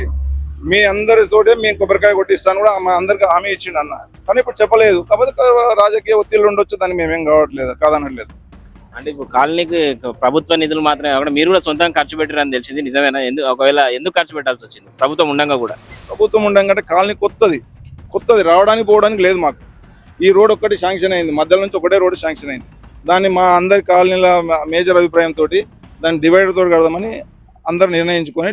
మీ అందరితోటే మేము కొబ్బరికాయ కొట్టిస్తాను కూడా మా అందరికి హామీ ఇచ్చిండు అన్న. కానీ ఇప్పుడు చెప్పలేదు, కాకపోతే రాజకీయ ఒత్తిళ్ళు ఉండొచ్చు, దాన్ని మేమేం కాదనట్లేదు. అంటే ఇప్పుడు కాలనీకి ప్రభుత్వ నిధులు మాత్రమే కాకుండా మీరు కూడా సొంతంగా ఖర్చు పెట్టారని తెలిసింది, నిజమేనా? ఒకవేళ ఎందుకు ఖర్చు పెట్టాల్సి వచ్చింది ప్రభుత్వం ఉండంగా కూడా? ప్రభుత్వం ఉండంగా కాలనీ కొత్తది రావడానికి పోవడానికి లేదు మాకు. ఈ రోడ్ ఒక్కటి శాంక్షన్ అయింది, మధ్యలో నుంచి ఒకటే రోడ్ శాంక్షన్ అయింది. దాన్ని మా అందరి కాలనీల మేజర్ అభిప్రాయంతో దాన్ని డివైడర్ తోటి కడదామని అందరు నిర్ణయించుకొని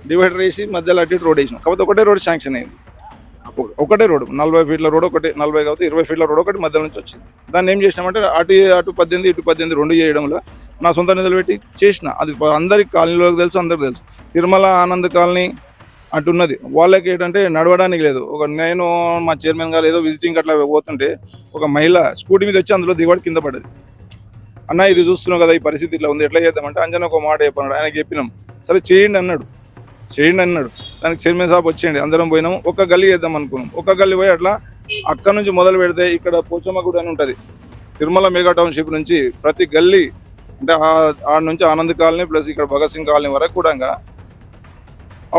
డివైడర్ వేసి మధ్యలో అటు రోడ్ వేసినాం. కాకపోతే ఒకటే రోడ్ శాంక్షన్ అయింది, ఒకటే రోడ్ 40 ఫీట్ల రోడ్, ఒకటి 40 కాకపోతే 20 ఫీట్ల రోడ్ ఒకటి మధ్యలో నుంచి వచ్చింది. దాన్ని ఏం చేసినామంటే అటు 18 ఇటు 18 2 చేయడంలో నా సొంత నిధులు పెట్టి చేసిన. అది అందరికి కాలనీలోకి తెలుసు, అందరికి తెలుసు. తిరుమల ఆనంద్ కాలనీ అంటున్నది, వాళ్ళకి ఏంటంటే నడవడానికి లేదు. నేను మా చైర్మన్ గారు ఏదో విజిటింగ్ అట్లా పోతుంటే ఒక మహిళ స్కూటీ మీద వచ్చి అందులో దిగబడి కింద పడ్డది. అన్న ఇది చూస్తున్నావు కదా, ఈ పరిస్థితి ఇట్లా ఉంది, ఎట్లా చేద్దామంటే అంజన ఒక మాట చెప్పన్నాడు. ఆయనకి చెప్పినాం, సరే చేయండి అన్నాడు. దానికి చైర్మన్ సాబ్ వచ్చేయండి, అందరం పోయినాము. ఒక గల్లీ చేద్దాం అనుకున్నాం. ఒక గల్లీ పోయి అట్లా అక్కడ నుంచి మొదలు పెడితే ఇక్కడ పోచమ్మ గుడి అని ఉంటుంది, తిరుమల మెగా టౌన్షిప్ నుంచి ప్రతి గల్లీ అంటే ఆడ నుంచి ఆనంద్ కాలనీ ప్లస్ ఇక్కడ భగత్ సింగ్ కాలనీ వరకు కూడా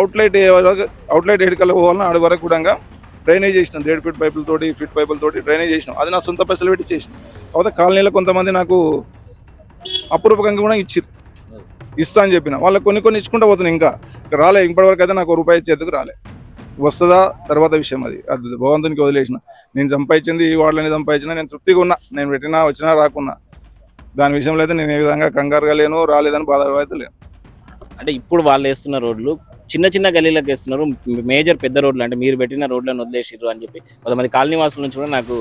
అవుట్లైట్ ఎడికల్ పోవాలని ఆడి వరకు కూడా డ్రైనేజ్ చేసినాం. 1.5 ఫీట్ పైపులతోటి, ఫీట్ పైపులతోటి డ్రైనేజ్ చేసినాం. అది నా సొంత పైసలు పెట్టి చేసినాం. కాకపోతే కాలనీలో కొంతమంది నాకు అపూర్వకంగా కూడా ఇస్తా అని చెప్పిన వాళ్ళకి కొన్ని ఇచ్చుకుంటూ పోతున్నాయి. ఇంకా రాలే, ఇప్పటివరకు అయితే నాకు రూపాయి చేతికి రాలే. వస్తుందా తర్వాత విషయం, అది భగవంతునికి వదిలేసిన. నేను సంపాదించింది ఈ వార్డులని సంపాదించిన, నేను తృప్తిగా ఉన్నా. నేను పెట్టినా వచ్చినా రాకున్నా దాని విషయంలో అయితే నేను ఏ విధంగా కంగారుగా లేను, రాలేదని బాధ అయితే లేను. అంటే ఇప్పుడు వాళ్ళు వేస్తున్న రోడ్లు చిన్న గల్లీలకు వేస్తున్నారు, మేజర్ పెద్ద రోడ్లు అంటే మీరు పెట్టిన రోడ్లను వదిలేసిర్రు అని చెప్పి కొంతమంది కాలనీ వాసుల నుంచి కూడా నాకు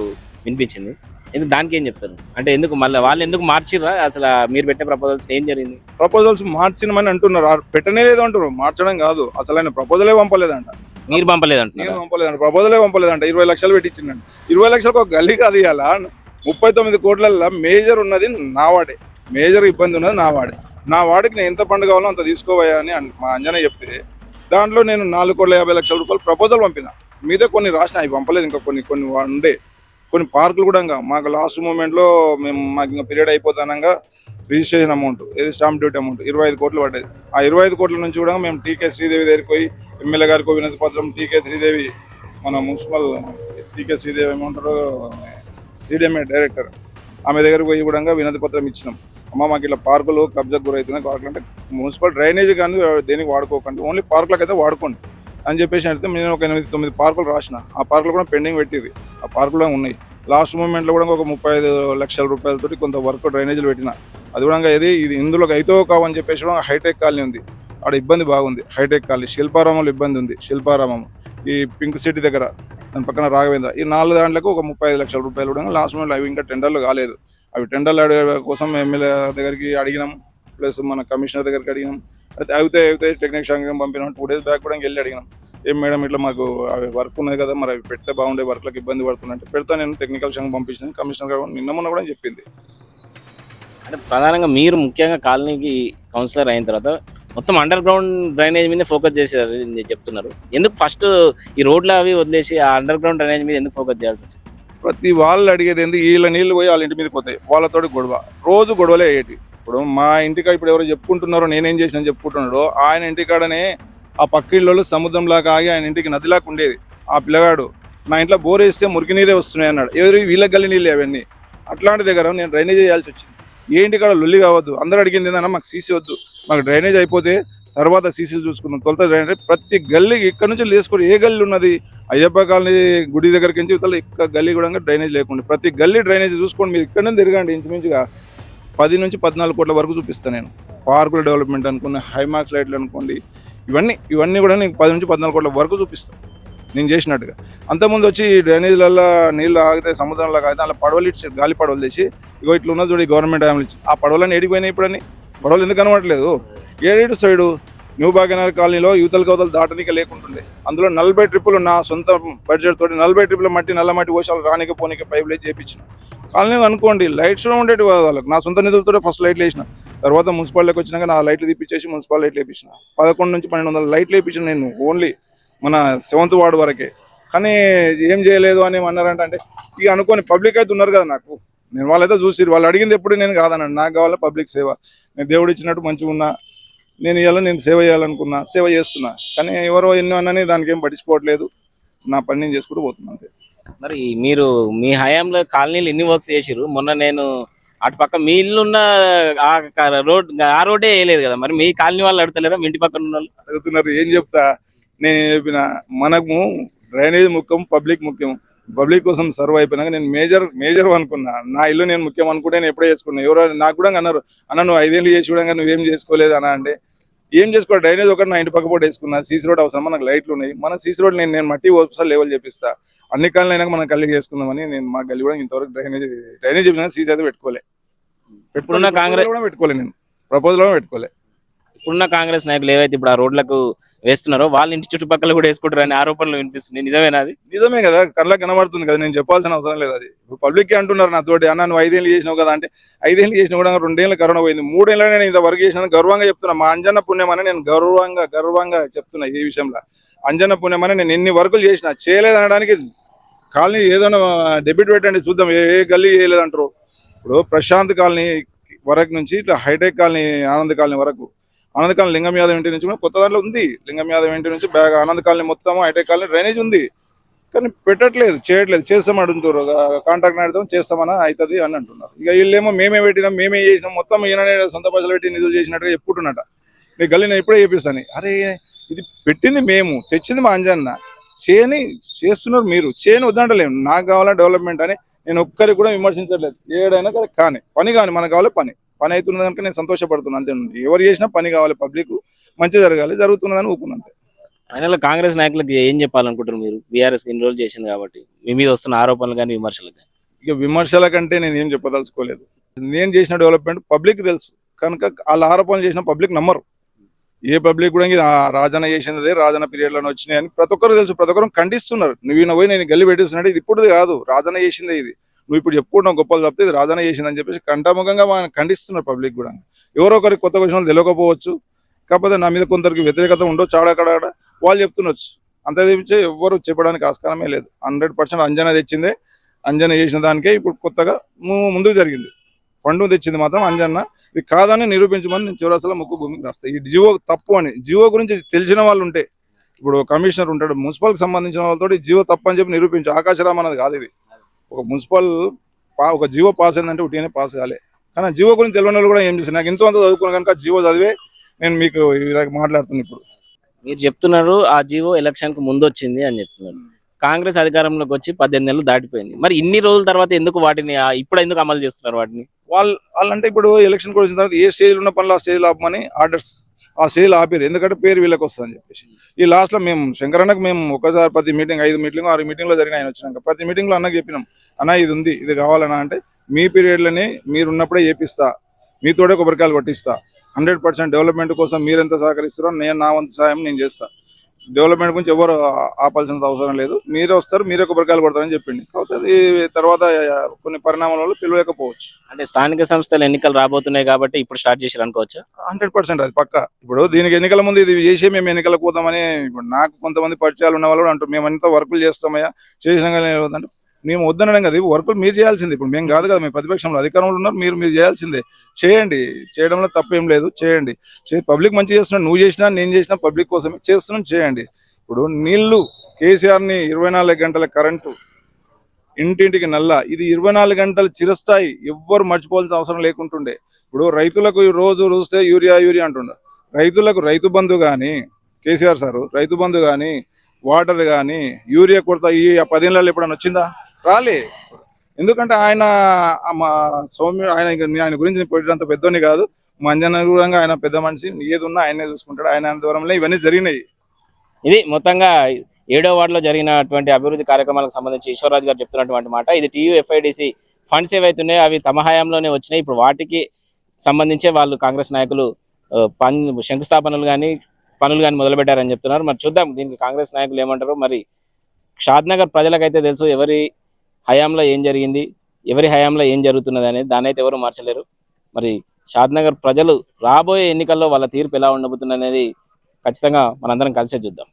వినిపించింది. ఎందుకు దానికి ఏం చెప్తారు? అంటే ఎందుకు మళ్ళీ వాళ్ళు ఎందుకు మార్చిర్రా? అసలు మీరు పెట్టే ప్రపోజల్స్ ఏం జరిగింది? ప్రపోజల్స్ మార్చినమని అంటున్నారు, పెట్టనే లేదు అంటారు. మార్చడం కాదు, అసలు ఆయన ప్రపోజలే పంపలేదంట. మీరు పంపలేదంట? నేను పంపలేదంట, ప్రపోజలే పంపలేదంట. 20 లక్షలు పెట్టించిందండి. 20 లక్షలకు ఒక గల్లీ కాదు ఇవ్వాలా? 39 కోట్లలో మేజర్ ఉన్నది నా వాడే, మేజర్ ఇబ్బంది ఉన్నది నా వాడే. నా వాడికి నేను ఎంత పండుగ కావాలో అంత తీసుకోవా అని మా అంజన చెప్తే దాంట్లో నేను 4,50,00,000 రూపాయలు ప్రపోజల్ పంపిన. మీదే కొన్ని రాసిన, అవి పంపలేదు. ఇంకా కొన్ని ఉండే కొన్ని పార్కులు కూడా మాకు లాస్ట్ మూమెంట్లో మాకు ఇంకా పీరియడ్ అయిపోతానంగా రిజిస్ట్రేషన్ అమౌంట్, ఏది స్టాంప్ డ్యూటీ అమౌంట్ 25 కోట్లు పడ్డది. ఆ 25 కోట్ల నుంచి కూడా మేము టీకే శ్రీదేవి దగ్గరికి పోయి ఎమ్మెల్యే గారికి వినతి పత్రం, టీకే శ్రీదేవి మన మున్సిపల్ టీకే శ్రీదేవి ఏమంటారు సిడిఎంఏ డైరెక్టర్, ఆమె దగ్గరికి పోయి కూడా వినతి పత్రం ఇచ్చినాం. అమ్మ మాకు ఇట్లా పార్కులు కబ్జాకు గురవుతున్నాయి, పార్కులు అంటే మున్సిపల్ డ్రైనేజ్ కానీ దేనికి వాడుకోకండి, ఓన్లీ పార్కులకు అయితే వాడుకోండి అని చెప్పేసి అయితే నేను ఒక 8-9 పార్కులు రాసిన. ఆ పార్కులు కూడా పెండింగ్ పెట్టింది, ఆ పార్కులు ఉన్నాయి. లాస్ట్ మూమెంట్లో కూడా ఒక 35 లక్షల రూపాయలతోటి కొంత వర్క్ డ్రైనేజీలు పెట్టిన. అది కూడా ఇది ఇందులో అయితే కావని చెప్పేసి కూడా హైటెక్ కాలనీ ఉంది, ఆడ ఇబ్బంది బాగుంది. హైటెక్ కాలనీ, శిల్పారామంలో ఇబ్బంది ఉంది. శిల్పారామం ఈ పింక్ సిటీ దగ్గర, దాని పక్కన రాఘవేంద్ర, ఈ 4 దాంట్లకు ఒక 35 లక్షల రూపాయలు కూడా లాస్ట్ మూమెంట్లో అవి ఇంకా టెండర్లు కాలేదు. అవి టెండర్లు అడిగే కోసం ఎమ్మెల్యే దగ్గరికి అడిగినాం, ప్లస్ మన కమిషనర్ దగ్గరికి అడిగినాం. అయితే అయితే టెక్నీషియన్ పంపినాం. 2 days బ్యాక్ కూడా వెళ్ళి అడిగినాం, ఏం మేడం ఇట్లా మాకు అవి వర్క్ ఉన్నాయి కదా, మరి అవి పెడితే బాగుండే, వర్క్లకు ఇబ్బంది పడుతుందంటే పెడతా నేను టెక్నికల్ సంఘం పంపించాను. కమిషనర్ గారు నిన్న మొన్న కూడా చెప్పింది. అంటే ప్రధానంగా మీరు ముఖ్యంగా కాలనీకి కౌన్సిలర్ అయిన తర్వాత మొత్తం అండర్ గ్రౌండ్ డ్రైనేజ్ మీద ఫోకస్ చేశారు చెప్తున్నారు. ఎందుకు ఫస్ట్ ఈ రోడ్లు అవి వదిలేసి ఆ అండర్ గ్రౌండ్ డ్రైనేజ్ మీద ఎందుకు ఫోకస్ చేయాల్సి వచ్చింది? ప్రతి వాళ్ళు అడిగేది ఏంది, వీళ్ళ నీళ్ళు పోయి వాళ్ళ ఇంటి మీదకి పోతాయి, వాళ్ళతోటి గొడవ, రోజు గొడవలే అయ్యేటి. ఇప్పుడు మా ఇంటికాడ ఇప్పుడు ఎవరు చెప్పుకుంటున్నారో నేనేం చేసినా చెప్పుకుంటున్నాడో, ఆయన ఇంటికాడనే ఆ పక్కిళ్ళు సముద్రం లాగా ఆగి ఆయన ఇంటికి నదిలాగా ఉండేది. ఆ పిల్లగాడు నా ఇంట్లో బోర్ వేస్తే మురికి నీరే వస్తున్నాయి అన్నాడు. ఎవరు వీళ్ళ గల్లి నీళ్ళు అవన్నీ. అట్లాంటి దగ్గర నేను డ్రైనేజ్ చేయాల్సి వచ్చింది. ఏ ఇంటికాడ లొల్లి కావద్దు. అందరూ అడిగింది ఏందన్నా, మాకు సీసీ వద్దు, మాకు డ్రైనేజ్ అయిపోతే తర్వాత సీసీలు చూసుకుందాం, తొలత డ్రైనేజ్. ప్రతి గల్లీ ఇక్కడ నుంచి లేసుకొని, ఏ గల్లీ ఉన్నది అయ్యప్ప కాలనీ గుడి దగ్గరికి నుంచి ఇక్కడ గల్లీ కూడా డ్రైనేజ్ లేకుండా ప్రతి గల్లీ డ్రైనేజ్ చూసుకోండి. మీరు ఇక్కడ నుంచి తిరగండి, ఇంచుమించుగా 10 నుంచి 14 కోట్ల వరకు చూపిస్తాను నేను. పార్కుల డెవలప్మెంట్ అనుకోండి, హైమాక్స్ లైట్లు అనుకోండి, ఇవన్నీ కూడా నేను 10 నుంచి 14 కోట్ల వరకు చూపిస్తాను నేను చేసినట్టుగా. అంతకుముందు వచ్చి డ్రైనేజ్లలో నీళ్ళు ఆగితే సముద్రంలో ఆగితే అలా పడవలు ఇచ్చి గాలి పడవలు తెచ్చి ఇగో ఇట్లా ఉన్నది చూడు, గవర్నమెంట్ డ్యామ్లు ఇచ్చి ఆ పడవలని ఏడిపోయినాయి. ఇప్పుడని పడవలు ఎందుకు కనబడలేదు? ఏడు సైడు న్యూ భాగ్యనగర్ కాలనీలో యువతల కవతలు దాటనిక లేకుంటుండే. అందులో 40 ట్రిప్పులు నా సొంత బడ్జెట్ తోటి 40 ట్రిప్పుల నల్ల మట్టి పోసి రానిక పోనీకి పైప్ లైట్ చేయించిన. కాలనీ అనుకోండి లైట్స్ ఉండేవి వాళ్ళకి, నా సొంత నిధులతో ఫస్ట్ లైట్లు వేసిన. తర్వాత మున్సిపాలిటీకి వచ్చినాక నా లైట్లు తీపిచ్చేసి మున్సిపల్ లైట్లు వేయించిన. 11 నుంచి 1200 లైట్లు వేయించిన నేను, ఓన్లీ మన 7th వార్డు వరకే. కానీ ఏం చేయలేదు అని అన్నారంటే, అంటే ఇక అనుకోని పబ్లిక్ అయితే ఉన్నారు కదా నాకు, నేను వాళ్ళైతే చూసిరు, వాళ్ళు అడిగింది ఎప్పుడు నేను కాదన్నాను. నాకు కావాలి పబ్లిక్ సేవ, నేను దేవుడు ఇచ్చినట్టు మంచిగా ఉన్నా, నేను ఇవాళ నేను సేవ చేయాలనుకున్నా, సేవ చేస్తున్నా. కానీ ఎవరో ఎన్నో అన్నని దానికి ఏం పట్టించుకోవట్లేదు, నా పని నేను చేసుకుంటూ పోతున్నా అంతే. మరి మీరు మీ హయాంలో కాలనీలు ఎన్ని వర్క్స్ చేసిరు? మొన్న నేను అటు పక్క మీ ఇల్లున్న ఆ రోడ్డే వేయలేదు కదా, మరి మీ కాలనీ వాళ్ళు అడుగుతలేరా? మీ ఇంటి పక్కన ఉన్న వాళ్ళు అడుగుతున్నారు. ఏం చెప్తా, నేను చెప్పిన మనకు డ్రైనేజ్ ముఖ్యం, పబ్లిక్ ముఖ్యం. పబ్లిక్ కోసం సర్వ్ అయిపోయినాక నేను మేజర్ అనుకున్నా. నా ఇల్లు నేను ముఖ్యం అనుకుంటే నేను ఎప్పుడే చేసుకున్నా. ఎవరో నాకు కూడా అన్నారు, అన్న నువ్వు 5 ఏళ్ళు చేసి కూడా నువ్వేం చేసుకోలేదు అన్న అంటే, ఏం చేసుకో, డ్రైనేజ్ ఒకటి నా ఇంటి పక్క పోటీ వేసుకున్నా. సీసీ రోడ్ అవసరం, మనకు లైట్లు ఉన్నాయి, మన సీసీ రోడ్ నేను మట్టి ఒకసారి లెవెల్ చేపిస్తా. అన్ని కాలనీ అయినాక మనం గల్లీ చేసుకుందామని నేను మా గల్లీ కూడా ఇంతవరకు డ్రైనేజ్ చెప్పిన సీసీ అయితే ఇప్పుడున్న కాంగ్రెస్ కూడా పెట్టుకోలే, నేను ప్రపోజల్ కూడా పెట్టుకోలే. ఇప్పుడున్న కాంగ్రెస్ నాయకులు ఏవైతే ఇప్పుడు ఆ రోడ్లకు వేస్తున్నారో వాళ్ళ ఇంటి చుట్టుపక్కల కూడా వేసుకుంటారు అనే ఆరోపణలు వినిపిస్తున్నాయి. నిజమేనా? అది నిజమే కదా, కళ్ళకి కనబడుతుంది కదా, నేను చెప్పాల్సిన అవసరం లేదు. అది పబ్లిక్ అంటున్నారు నాతోటి, అన్న నువ్వు 5 ఏళ్ళు చేసినావు కదా అంటే, 5 ఏళ్ళు చేసినా కూడా 2 ఏళ్ళు కరోనా పోయింది, 3 ఏళ్ళ నేను ఇంత వర్క్ చేసినా గర్వంగా చెప్తున్నా. మా అంజన్న పుణ్యం అని నేను గర్వంగా చెప్తున్నా. ఈ విషయంలో అంజన్న పుణ్యం అని నేను ఎన్ని వర్కులు చేసినా, చేయలేదు అనడానికి కాలనీ ఏదైనా డెబిట్ పెట్టండి చూద్దాం, ఏ గల్లీ చేయలేదంటారు. ఇప్పుడు ప్రశాంత్ కాలనీ వరకు నుంచి ఇట్లా హైటెక్ కాలనీ, ఆనంద్ కాలనీ వరకు, ఆనంద్ కాలనీ లింగం యాదవ్ ఇంటి నుంచి కూడా కొత్త దాంట్లో ఉంది. లింగం యాదవ్ ఇంటి నుంచి బ్యాగ్ ఆనంద్ కాలనీ మొత్తం హైటెక్ కాలనీ డ్రైనేజ్ ఉంది, కానీ పెట్టట్లేదు, చేయట్లేదు. చేస్తాం అడుగుతారు, కాంట్రాక్ట్ అడుగుతాం, చేస్తామని అవుతుంది అని అంటున్నారు. ఇక వీళ్ళేమో మేమే పెట్టినాం, మేమే చేసినాం, మొత్తం ఈయననే సొంత పైసలు పెట్టి నిధులు చేసినట్టుగా చెప్పుకుంటున్నట. మీ గల్లీ నేను ఎప్పుడే చేపిస్తాను. అరే ఇది పెట్టింది మేము, తెచ్చింది మా అంజన్న, చేస్తున్నారు మీరు, చేయని వద్దంటలేము. నాకు కావాలా డెవలప్మెంట్ అని నేను ఒక్కరికి కూడా విమర్శించట్లేదు. ఏడైనా కానీ పని కానీ మనకు కావాలి, పని అవుతున్నది కనుక నేను సంతోషపడుతున్నాను అంతే. ఎవరు చేసినా పని కావాలి, పబ్లిక్ మంచి జరగాలి, జరుగుతున్నదని ఊపుకున్నంతే. ఫైనల్ కాంగ్రెస్ నాయకులకు ఏం చెప్పాలనుకుంటారు మీరు? బీఆర్ఎస్ ఇన్ని రోజులు చేసింది కాబట్టి మీ మీద వస్తున్న ఆరోపణలు కానీ విమర్శలు కానీ. ఇక విమర్శల కంటే నేను ఏం చెప్పదలుచుకోలేదు. నేను చేసిన డెవలప్మెంట్ పబ్లిక్ తెలుసు కనుక వాళ్ళ ఆరోపణలు చేసిన పబ్లిక్ నమ్మరు. ఏ పబ్లిక్ కూడా రాజన్న చేసినదే, రాజన్న పీరియడ్లోనే వచ్చినాయి అని ప్రతి ఒక్కరు తెలుసు, ప్రతి ఒక్కరు ఖండిస్తున్నారు. నువ్వు పోయి నేను గల్లి పెట్టిస్తున్నాడు, ఇది ఇప్పుడు కాదు, రాజన్న చేసిందే ఇది, నువ్వు ఇప్పుడు చెప్పుకుంటున్నావు గొప్పలు తప్పితే ఇది రాజన్న చేసిందని చెప్పేసి కంఠాముఖంగా మనం ఖండిస్తున్నారు పబ్లిక్ కూడా. ఎవరో ఒకరికి కొత్త విషయాలు తెలియకపోవచ్చు, కాకపోతే నా మీద కొందరికి వ్యతిరేకత ఉండొచ్చు, ఆడకడ వాళ్ళు చెప్తుండొచ్చు. అంతే తప్పించి ఎవరు చెప్పడానికి ఆస్కారమే లేదు. 100% అంజనా తెచ్చిందే, అంజనా చేసిన దానికే ఇప్పుడు కొత్తగా ముందుకు జరిగింది. ఫండ్ తెచ్చింది మాత్రం అంజన్న, ఇది కాదని నిరూపించమని నేను చివరసలో ముక్కు భూమికి రాస్తాను. ఈ జియో తప్పు అని, జియో గురించి తెలిసిన వాళ్ళు ఉంటే, ఇప్పుడు కమిషనర్ ఉంటాడు మున్సిపల్కి సంబంధించిన వాళ్ళతో జియో తప్పు అని చెప్పి నిరూపించు. ఆకాశరామ్ అన్నది కాదు ఇది. ఒక మున్సిపల్ ఒక జియో పాస్ అయిందంటే ఉట్టిగానే పాస్ కాలే, కానీ ఆ జీవో గురించి తెలియని వాళ్ళు కూడా ఏం చేశారు. నాకు ఎంతో అంత చదువుకున్నాను కనుక జీవో చదివే నేను మీకు ఈ విధంగా మాట్లాడుతున్నాను ఇప్పుడు. మీరు చెప్తున్నారు ఆ జీవో ఎలక్షన్ కు ముందు వచ్చింది అని చెప్తున్నారు. కాంగ్రెస్ అధికారంలోకి వచ్చి 18 నెలలు దాటిపోయింది. మరి ఇన్ని రోజుల తర్వాత ఎందుకు వాటిని ఇప్పుడు ఎందుకు అమలు చేస్తున్నారు వాటిని? వాళ్ళంటే ఇప్పుడు ఎలక్షన్ కూడా వచ్చిన తర్వాత ఏ స్టేజ్లో ఉన్న పనులు ఆ స్టేజ్లో ఆపమని ఆర్డర్స్ ఆ స్టేజ్లో ఆపారు. ఎందుకంటే పేరు వీళ్ళకి వస్తుందని చెప్పేసి. ఈ లాస్ట్లో మేము శంకరన్నకు మేము ఒకసారి ప్రతి మీటింగ్ 5 మీటింగ్ 6 మీటింగ్లో జరిగిన ఆయన వచ్చినాక ప్రతి మీటింగ్లో అన్నకు చెప్పినాం, అన్న ఇది ఉంది, ఇది కావాలన్నా అంటే మీ పీరియడ్లోనే మీరు ఉన్నప్పుడే చేపిస్తా, మీతోడే కొబ్బరికాయలు పట్టిస్తా, 100% డెవలప్మెంట్ కోసం మీరెంత సహకరిస్తారో నేను నా వంతు సాయం నేను చేస్తా, డెవలప్మెంట్ గురించి ఎవరు ఆపాల్సిన అవసరం లేదు, మీరే వస్తారు మీరే కొబ్బరికాయలు కొడతారని చెప్పింది. కాకపోతే అది తర్వాత కొన్ని పరిణామాల వల్ల పిలవలేకపోవచ్చు. అంటే స్థానిక సంస్థల ఎన్నికలు రాబోతున్నాయి కాబట్టి ఇప్పుడు స్టార్ట్ చేశారు అనుకోవచ్చా? 100% అది పక్క. ఇప్పుడు దీనికి ఎన్నికల ముందు ఇది చేసి మేము ఎన్నికలకు పోతామని ఇప్పుడు నాకు కొంతమంది పరిచయాలు ఉన్న వాళ్ళు కూడా అంటారు, మేము అంతా వర్కులు చేస్తామయ్యా చేసినా అంటే మేము వద్దనడం కదా, వర్కులు మీరు చేయాల్సింది. ఇప్పుడు మేము కాదు కదా, మేము ప్రతిపక్షంలో అధికారంలో ఉన్నారు, మీరు చేయాల్సిందే. చేయండి, చేయడంలో తప్పేం లేదు, చేయండి. పబ్లిక్ మంచి చేస్తున్నాడు, నువ్వు చేసినా నేను చేసినా పబ్లిక్ కోసమే చేస్తున్నాం, చేయండి. ఇప్పుడు నీళ్లు కేసీఆర్ని 24 గంటల కరెంటు, ఇంటింటికి నల్ల, ఇది 24 గంటలు చిరస్థాయి, ఎవ్వరు మర్చిపోవాల్సిన అవసరం లేకుంటుండే. ఇప్పుడు రైతులకు రోజు చూస్తే యూరియా అంటుండే, రైతులకు రైతు బంధు కానీ కేసీఆర్ సారు రైతు బంధు కానీ వాటర్ కానీ యూరియా కొడతా ఈ 10 ఏళ్ళలో ఎప్పుడైనా వచ్చిందా? రాలే. ఎందుకంటే ఆయన మా సౌమ్యుడు, ఆయన గురించి నేను పెట్టినంత పెద్దోని కాదు, మా అంజన కూడా ఆయన పెద్ద మనిషి, ఏది ఉన్నా ఆయనే చూసుకుంటాడు, ఆయన దూరంలో ఇవన్నీ జరిగినాయి. ఇది మొత్తంగా 7వ వార్డులో జరిగినటువంటి అభివృద్ధి కార్యక్రమాలకు సంబంధించి ఈశ్వరరాజు గారు చెప్తున్నటువంటి మాట. ఇది TUFIDC ఫండ్స్ ఏవైతున్నాయో అవి తమ హయాంలోనే వచ్చినాయి. ఇప్పుడు వాటికి సంబంధించే వాళ్ళు కాంగ్రెస్ నాయకులు శంకుస్థాపనలు కానీ పనులు కానీ మొదలుపెట్టారని చెప్తున్నారు. మరి చూద్దాం దీనికి కాంగ్రెస్ నాయకులు ఏమంటారు. మరి షాద్నగర్ ప్రజలకైతే తెలుసు ఎవరి హయాంలో ఏం జరిగింది, ఎవరి హయాంలో ఏం జరుగుతున్నది అనేది, దాన్ని అయితే ఎవరు మార్చలేరు. మరి షాద్నగర్ ప్రజలు రాబోయే ఎన్నికల్లో వాళ్ళ తీర్పు ఎలా ఉండబోతుంది అనేది ఖచ్చితంగా మనందరం కలిసే చూద్దాం.